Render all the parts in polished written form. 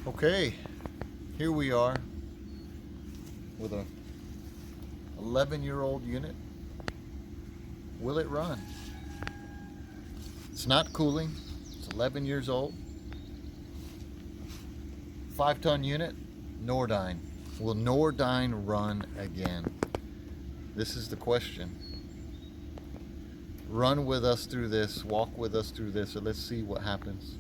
Okay, here we are with a 11-year-old unit. Will it run? It's not cooling. It's 11 years old. 5-ton unit, Nordyne. Will Nordyne run again? This is the question. Run with us through this, walk with us through this, so let's see what happens.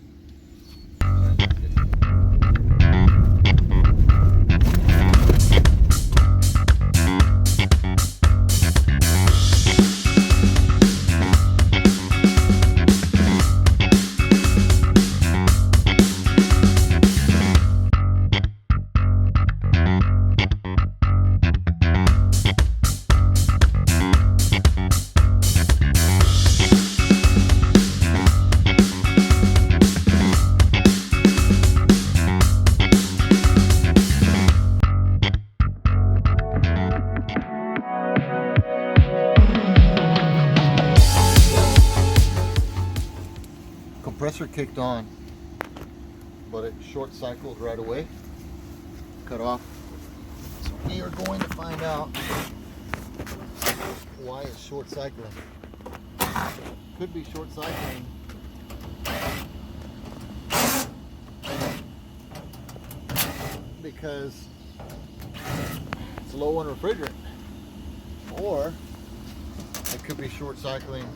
Compressor kicked on, but it short cycled right away, cut off. So we are going to find out why it's short cycling. Could be short cycling because it's low on refrigerant, or it could be short cycling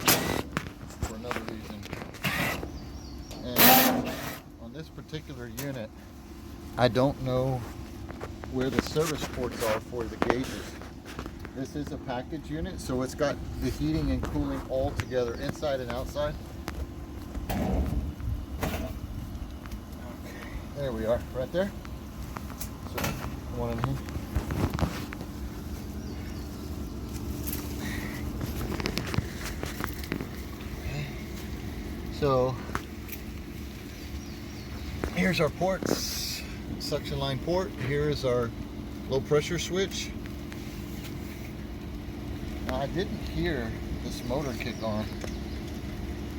for another reason. And on this particular unit, I don't know where the service ports are for the gauges. This is a package unit, so it's got the heating and cooling all together, inside and outside. Okay, there we are, right there. So, one in here. Okay. So, here's our ports, suction line port. Here is our low pressure switch. Now, I didn't hear this motor kick on.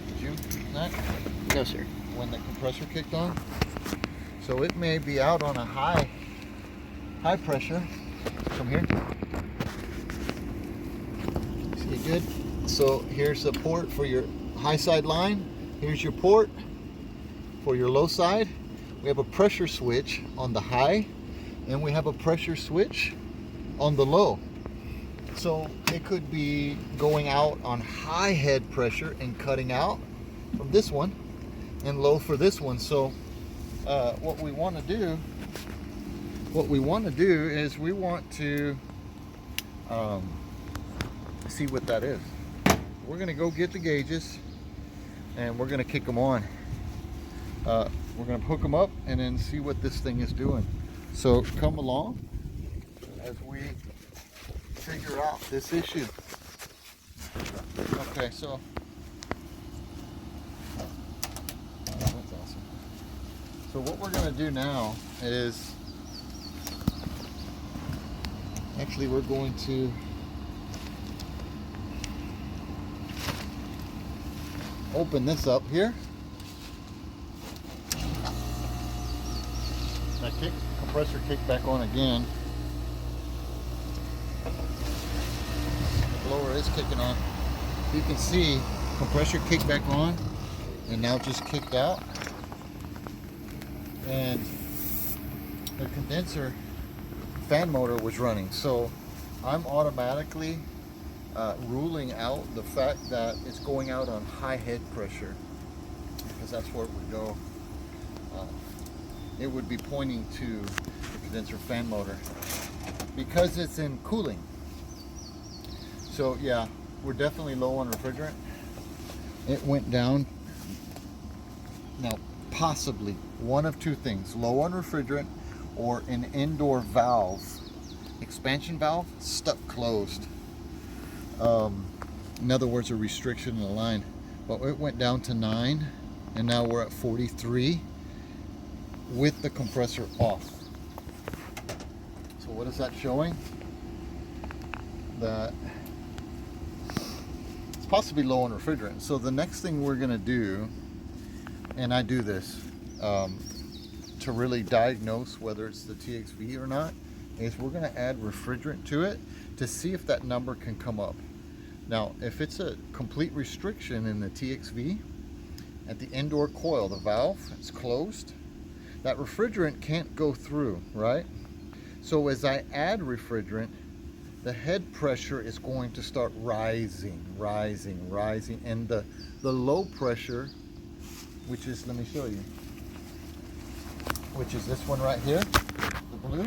Did you, Zach? No, sir. When the compressor kicked on. So it may be out on a high pressure. Come here. See it good? So here's the port for your high side line. Here's your port for your low side. We have a pressure switch on the high, and we have a pressure switch on the low. So it could be going out on high head pressure and cutting out from this one, and low for this one. So what we want to do is we want to see what that is. We're going to go get the gauges, and we're going to kick them on. We're going to hook them up and then see what this thing is doing. So come along as we figure out this issue. Okay, so that's awesome. So what we're going to do now is, actually we're going to open this up here. That compressor kicked back on again. The blower is kicking on. You can see compressor kicked back on and now just kicked out. And the condenser fan motor was running. So I'm automatically ruling out the fact that it's going out on high head pressure, because that's where it would go. It would be pointing to the condenser fan motor because it's in cooling. So yeah, we're definitely low on refrigerant. It went down. Now possibly one of two things: low on refrigerant, or an indoor valve, expansion valve, stuck closed. In other words, a restriction in the line. But it went down to 9, and now we're at 43 with the compressor off. So what is that showing? That it's possibly low on refrigerant. So the next thing we're going to do, and I do this to really diagnose whether it's the TXV or not is we're going to add refrigerant to it to see if that number can come up. Now, if it's a complete restriction in the TXV, at the indoor coil, the valve is closed, that refrigerant can't go through, right? So as I add refrigerant, the head pressure is going to start rising, and the low pressure, which is, let me show you, which is this one right here, the blue.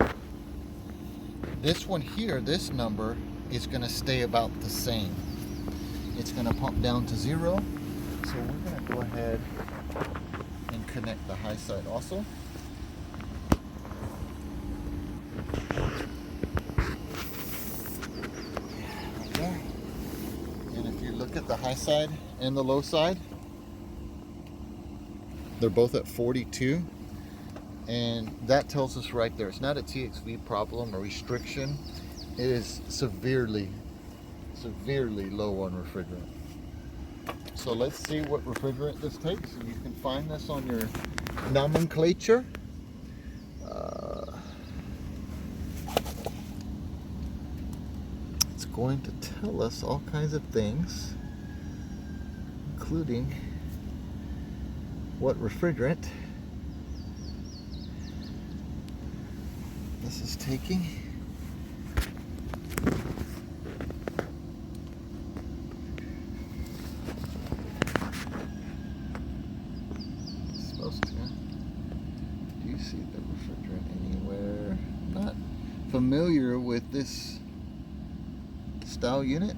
This one here, this number is going to stay about the same. It's going to pump down to 0. So we're going to go ahead and connect the high side also. Okay. And if you look at the high side and the low side, they're both at 42. And that tells us right there, it's not a TXV problem or restriction. It is severely low on refrigerant. So let's see what refrigerant this takes. You can find this on your nomenclature. It's going to tell us all kinds of things, including what refrigerant this is taking. It's supposed to. Do you see the refrigerant anywhere? Not familiar with this style unit.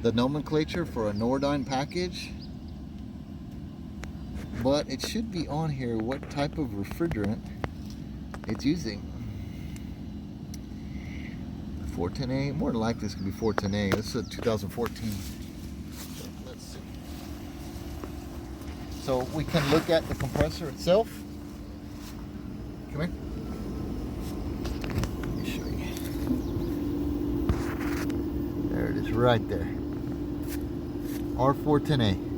The nomenclature for a Nordine package. But it should be on here what type of refrigerant it's using. 410A, more than likely this could be 410A. This is a 2014. So let's see. So we can look at the compressor itself. Come here. Let me show you. There it is right there. R410A.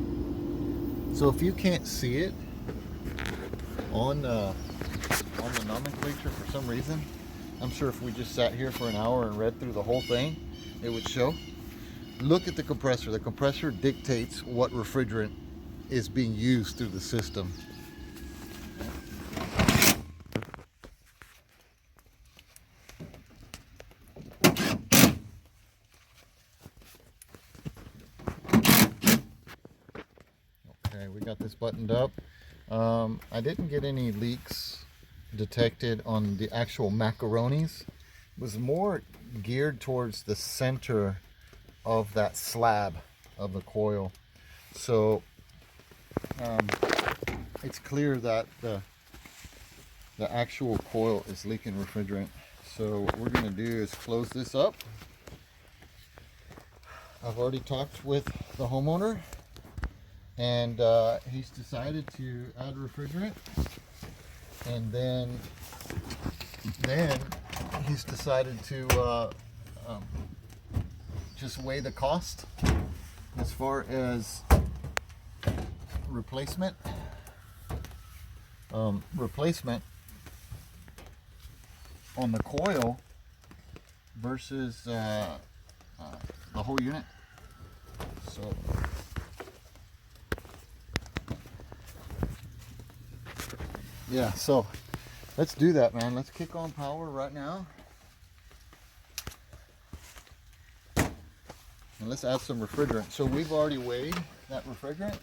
So if you can't see it on the nomenclature for some reason, I'm sure if we just sat here for an hour and read through the whole thing, it would show. Look at the compressor. The compressor dictates what refrigerant is being used through the system. Okay, we got this buttoned up. I didn't get any leaks detected on the actual macaronis. It was more geared towards the center of that slab of the coil. So it's clear that the actual coil is leaking refrigerant. So what we're going to do is close this up. I've already talked with the homeowner, and he's decided to add refrigerant, and then he's decided to just weigh the cost as far as replacement on the coil versus the whole unit. So yeah, so let's do that, man. Let's kick on power right now. And let's add some refrigerant. So we've already weighed that refrigerant.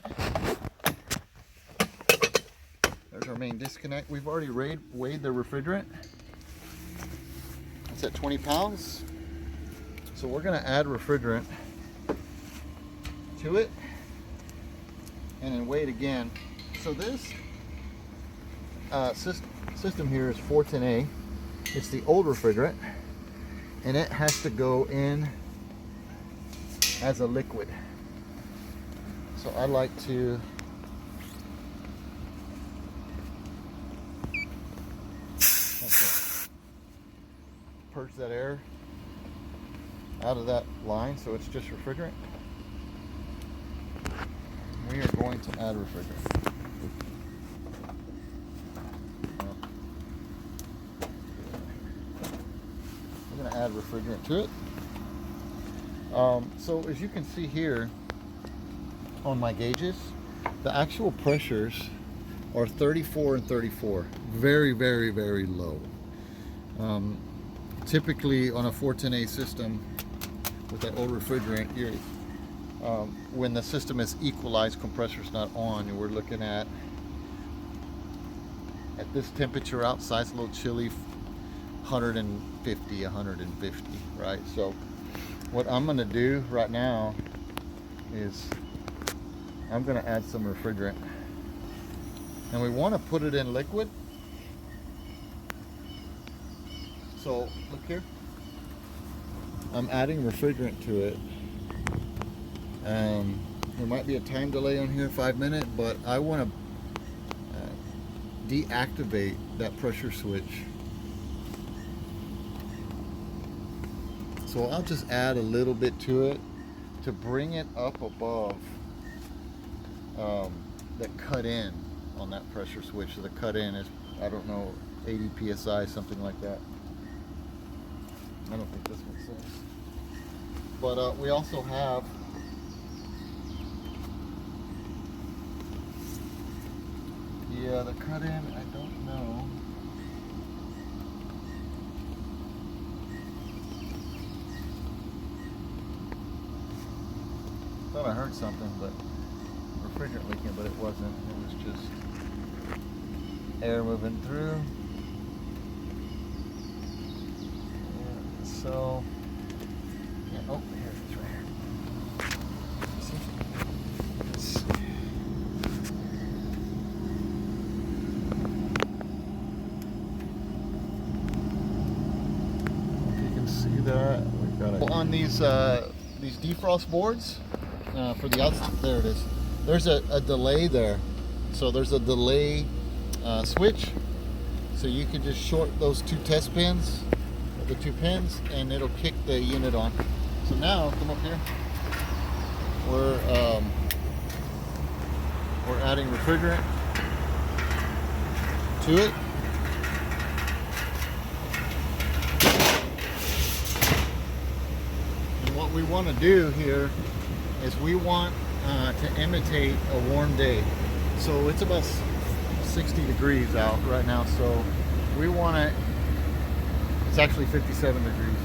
There's our main disconnect. We've already weighed the refrigerant. It's at 20 pounds. So we're going to add refrigerant to it and then weigh it again. So this system here is 410A. It's the old refrigerant, and it has to go in as a liquid. So I like to purge that air out of that line, so it's just refrigerant. We are going to add refrigerant. add refrigerant to it. So as you can see here on my gauges, the actual pressures are 34 and 34. Very, very, very low. Typically on a 410A system with that old refrigerant, when the system is equalized, compressor's not on, and we're looking at this temperature outside, it's a little chilly, 150, right? So what I'm going to do right now is I'm going to add some refrigerant, and we want to put it in liquid. So look here, I'm adding refrigerant to it. There might be a time delay on here, 5 minutes, but I want to deactivate that pressure switch. So I'll just add a little bit to it to bring it up above that cut in on that pressure switch. So the cut in is, I don't know, 80 psi, something like that. I don't think this makes sense. But we also have the cut in, I don't know. Thought I heard something, but refrigerant leaking, but it wasn't. It was just air moving through. Yeah, so, yeah, oh, here it is right here. See? Let's see. See that we've got on these defrost boards for the outside. There it is. There's a delay there, so there's a delay switch, so you can just short those two test pins, the two pins, and it'll kick the unit on. So now come up here, we're adding refrigerant to it. What we want to do here is we want to imitate a warm day. So it's about 60 degrees out right now, so we want to, it's actually 57 degrees.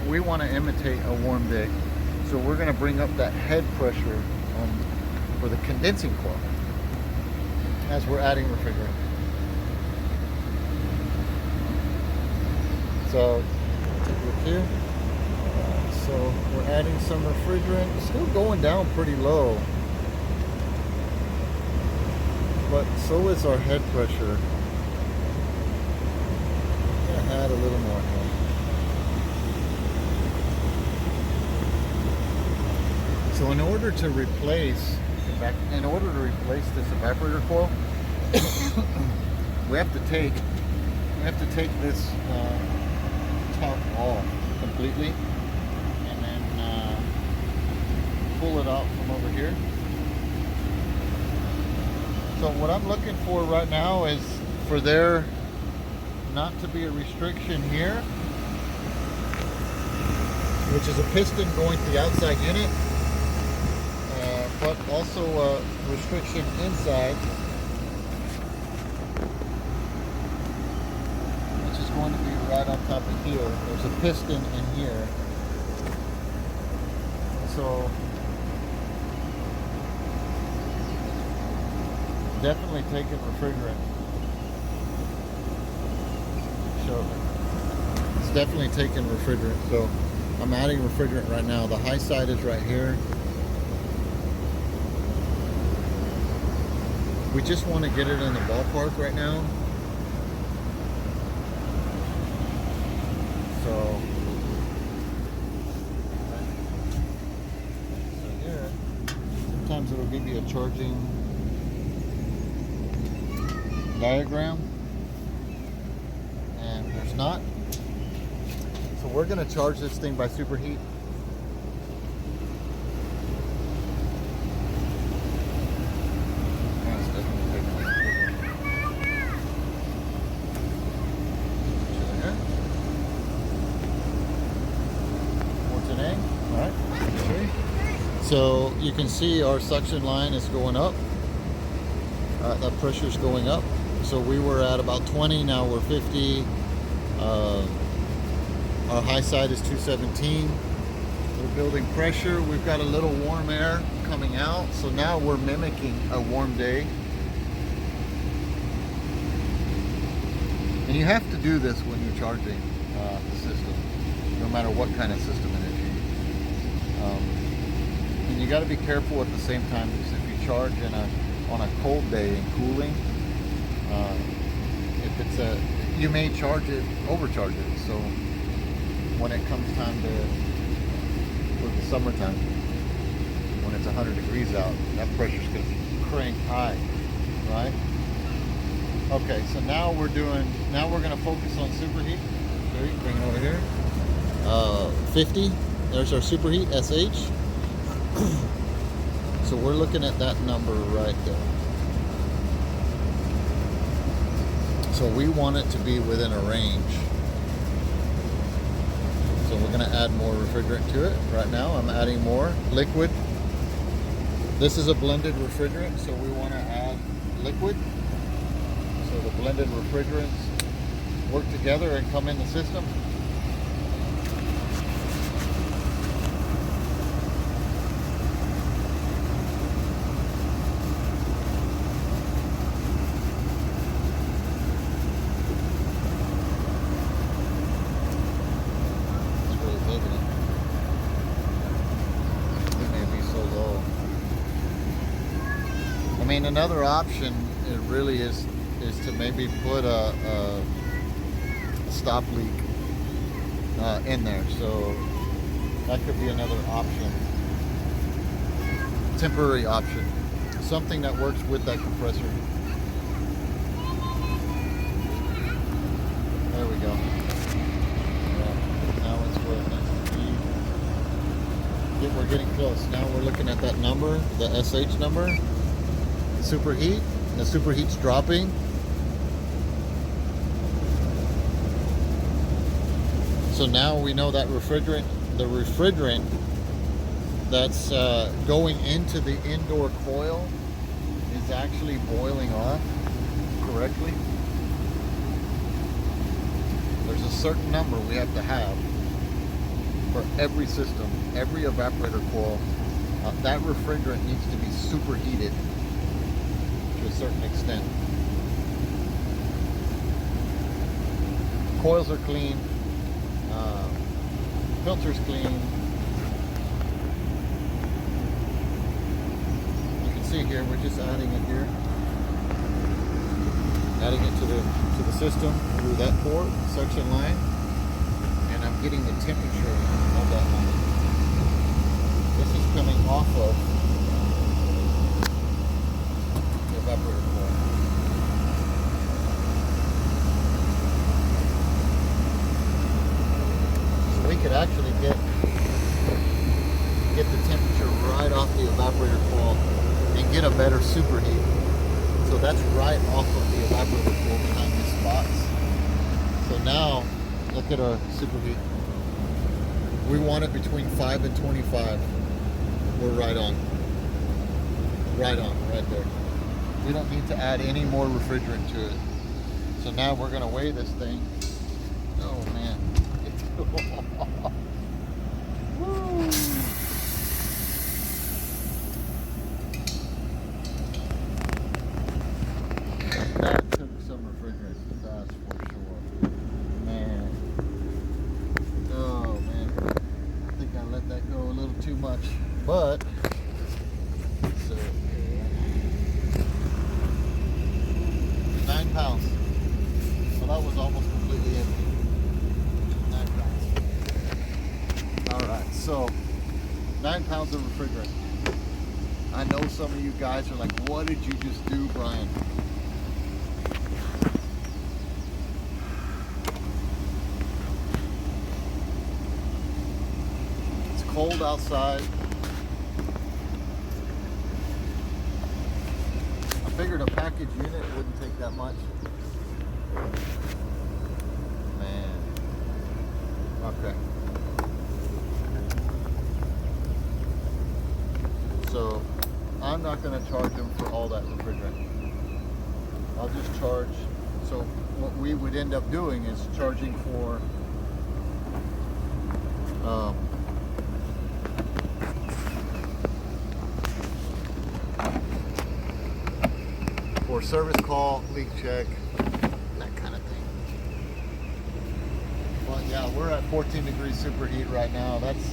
We want to imitate a warm day. So we're going to bring up that head pressure for the condensing coil as we're adding refrigerant. So take a look here. So we're adding some refrigerant. It's still going down pretty low, but so is our head pressure. I'm gonna add a little more here. So in order to replace this evaporator coil, we have to take this top off completely. Pull it out from over here. So what I'm looking for right now is for there not to be a restriction here, which is a piston going to the outside unit, but also a restriction inside, which is going to be right on top of here. There's a piston in here. So definitely taking refrigerant. So it's definitely taking refrigerant. So I'm adding refrigerant right now. The high side is right here. We just want to get it in the ballpark right now. So here, sometimes it'll give you a charging diagram, and there's not. So we're going to charge this thing by superheat. So you can see our suction line is going up. That pressure is going up. So we were at about 20, now we're 50. Our high side is 217. We're building pressure. We've got a little warm air coming out. So now we're mimicking a warm day. And you have to do this when you're charging the system, no matter what kind of system it is. And you got to be careful at the same time, because if you charge on a cold day and cooling, if it's you may overcharge it. So when it comes time for the summertime, when it's 100 degrees out, that pressure's going to be crank high, right? Okay, so now we're going to focus on superheat. There, you bring it over here. 50. There's our superheat SH. So we're looking at that number right there. So we want it to be within a range. So we're going to add more refrigerant to it. Right now I'm adding more liquid. This is a blended refrigerant, so we want to add liquid. So the blended refrigerants work together and come in the system. I mean, another option, it really is to maybe put a stop leak in there. So that could be another option, temporary option, something that works with that compressor. There we go. Now it's where it needs to be. We're getting close. Now we're looking at that number, the SH number. Superheat. The superheat's dropping. So now we know that the refrigerant that's going into the indoor coil is actually boiling off correctly. There's a certain number we have to have for every system, every evaporator coil. That refrigerant needs to be superheated to a certain extent. Coils are clean, filters clean. You can see here we're just adding it here, adding it to the system through that port, suction line, and I'm getting the temperature of that line. This is coming off of the evaporator coil. So we could actually get the temperature right off the evaporator coil and get a better superheat. So that's right off of the evaporator coil behind these spots. So now look at our superheat. We want it between 5 and 25. We're right on. Right on, right there. We don't need to add any more refrigerant to it. So now we're going to weigh this thing. Oh man. Woo. That took some refrigerant, that's for sure. Man. Oh man. I think I let that go a little too much. But so 9 pounds. So that was almost completely empty. 9 pounds. Alright, so 9 pounds of refrigerant. I know some of you guys are like, what did you just do, Brian? It's cold outside. I figured a package unit wouldn't take that much. Man. Okay. I'm not going to charge them for all that refrigerant. I'll just charge. So what we would end up doing is charging for service call, leak check, that kind of thing. But yeah, we're at 14 degrees superheat right now. That's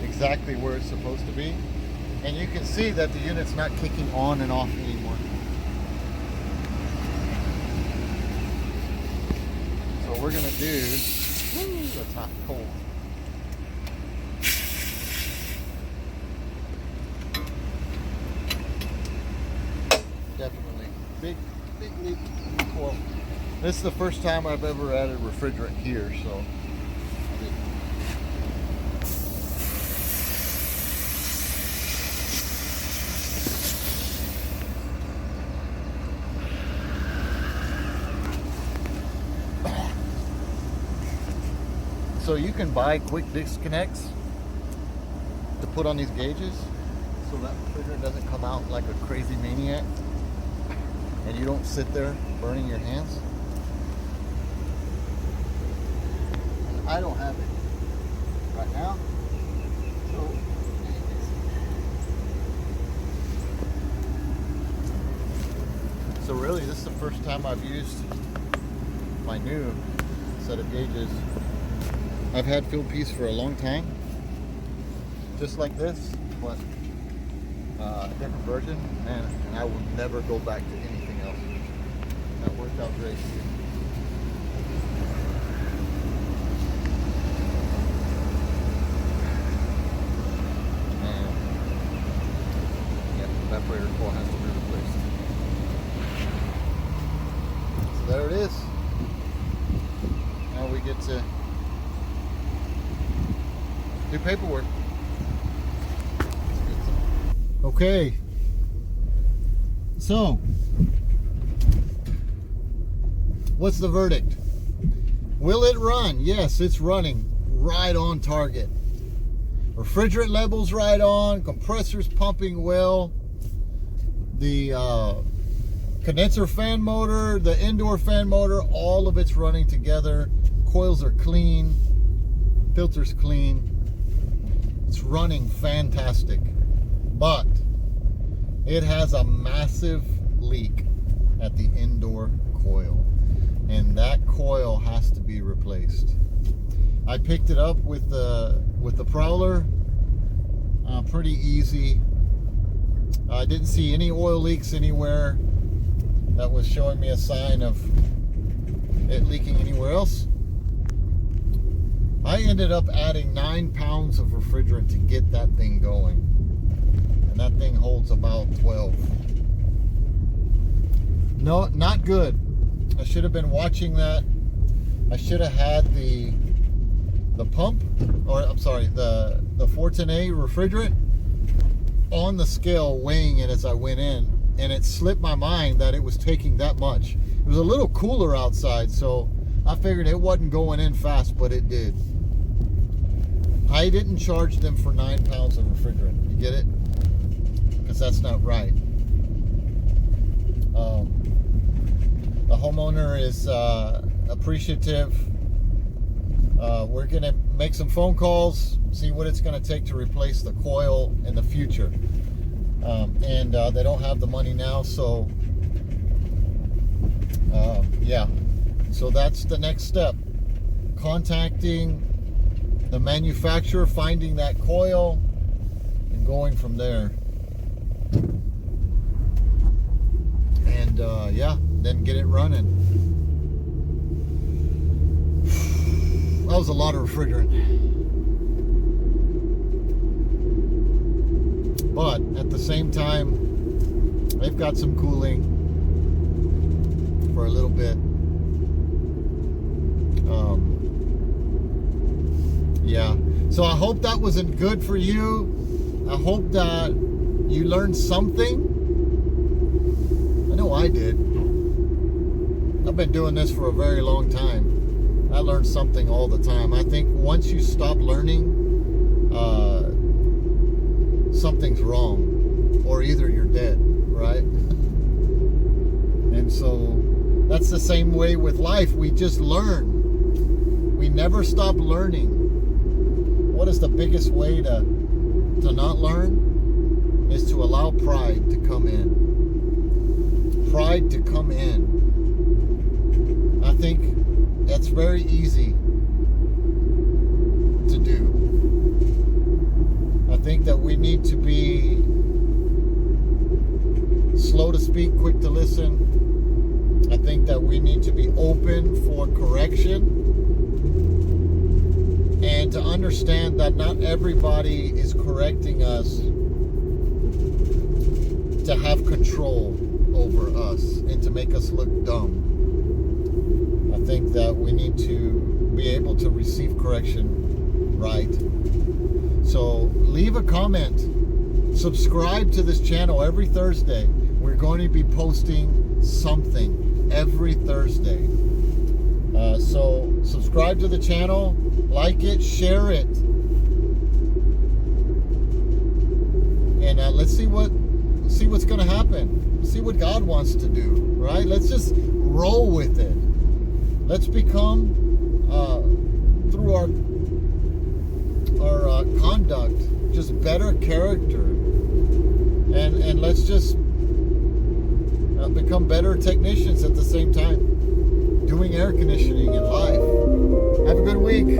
exactly where it's supposed to be. And you can see that the unit's not kicking on and off anymore. So we're gonna do, that's hot and cold. Definitely big leak in the coil. This is the first time I've ever added refrigerant here, so. So you can buy quick disconnects to put on these gauges so that refrigerant doesn't come out like a crazy maniac and you don't sit there burning your hands. And I don't have it right now. So really this is the first time I've used my new set of gauges. I've had field piece for a long time, just like this, but a different version, and I will never go back to anything else. That worked out great. And yeah, the evaporator coil has to be replaced. So there it is. Now we get to do paperwork. Okay. So, what's the verdict? Will it run? Yes, it's running right on target. Refrigerant levels right on, compressors pumping well. The condenser fan motor, the indoor fan motor, all of it's running together. Coils are clean, filters clean. It's running fantastic, but it has a massive leak at the indoor coil, and that coil has to be replaced. I picked it up with the Prowler, pretty easy. I didn't see any oil leaks anywhere that was showing me a sign of it leaking anywhere else. I ended up adding 9 pounds of refrigerant to get that thing going. And that thing holds about 12. No, not good. I should have been watching that. I should have had the pump, or I'm sorry, the 410A refrigerant on the scale weighing it as I went in. And it slipped my mind that it was taking that much. It was a little cooler outside, so I figured it wasn't going in fast, but it did. I didn't charge them for 9 pounds of refrigerant. You get it? Because that's not right. The homeowner is appreciative. We're going to make some phone calls, see what it's going to take to replace the coil in the future. And they don't have the money now, so yeah. So that's the next step. Contacting the manufacturer, finding that coil, and going from there. And yeah, then get it running. That was a lot of refrigerant. But at the same time, they've got some cooling for a little bit. Yeah, so I hope that wasn't good for you. I hope that you learned something. I know I did. I've been doing this for a very long time. I learn something all the time. I think once you stop learning, something's wrong. or either you're dead, right? And so that's the same way with life. We just learn. We never stop learning. What is the biggest way to not learn? Is to allow pride to come in. Pride to come in. I think that's very easy to do. I think that we need to be slow to speak, quick to listen. I think that we need to be open for correction and to understand that not everybody is correcting us to have control over us and to make us look dumb. I think that we need to be able to receive correction right. So leave a comment. Subscribe to this channel every Thursday. We're going to be posting something every Thursday. So subscribe to the channel, like it, share it. And let's see what's going to happen. See what God wants to do, right? Let's just roll with it. Let's become, through our conduct, just better character. And let's just become better technicians at the same time, doing air conditioning in life. Have a good week.